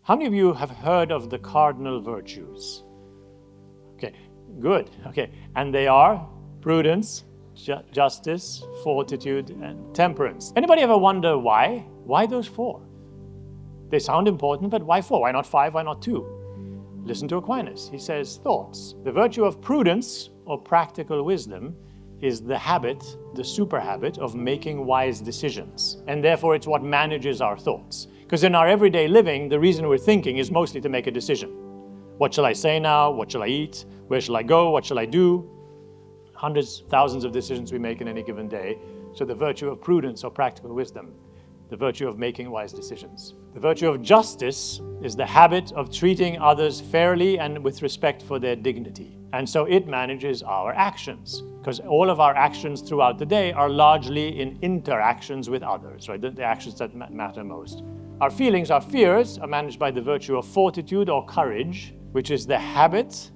How many of you have heard of the cardinal virtues? Okay, good. Okay, and they are prudence, justice, fortitude, and temperance. Anybody ever wonder why? Why those four? They sound important, but why four? Why not five? Why not two? Listen to Aquinas. He says, thoughts. The virtue of prudence, or practical wisdom, is the habit, the super habit of making wise decisions. And therefore, it's what manages our thoughts. Because in our everyday living, the reason we're thinking is mostly to make a decision. What shall I say now? What shall I eat? Where shall I go? What shall I do? Hundreds, thousands of decisions we make in any given day. So the virtue of prudence or practical wisdom, the virtue of making wise decisions. The virtue of justice is the habit of treating others fairly and with respect for their dignity. And so it manages our actions, because all of our actions throughout the day are largely in interactions with others, right? The actions that matter most. Our feelings, our fears, are managed by the virtue of fortitude or courage, which is the habit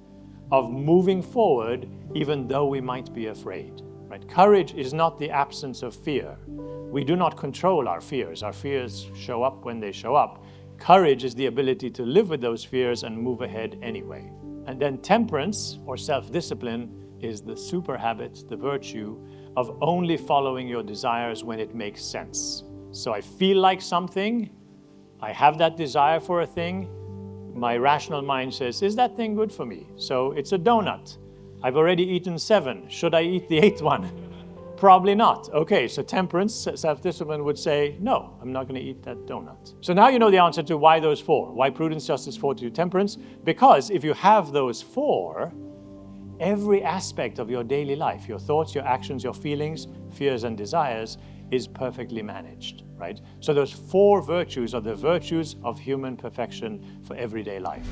of moving forward even though we might be afraid. Right? Courage is not the absence of fear. We do not control our fears. Our fears show up when they show up. Courage is the ability to live with those fears and move ahead anyway. And then temperance, or self-discipline, is the super habit, the virtue of only following your desires when it makes sense. So I feel like something, I have that desire for a thing, my rational mind says, is that thing good for me? So it's a donut. I've already eaten 7. Should I eat the 8th one? Probably not. Okay, so temperance, self-discipline would say, no, I'm not going to eat that donut. So now you know the answer to why those 4. Why prudence, justice, fortitude, temperance? Because if you have those 4, every aspect of your daily life, your thoughts, your actions, your feelings, fears, and desires, is perfectly managed, right? So those 4 virtues are the virtues of human perfection for everyday life.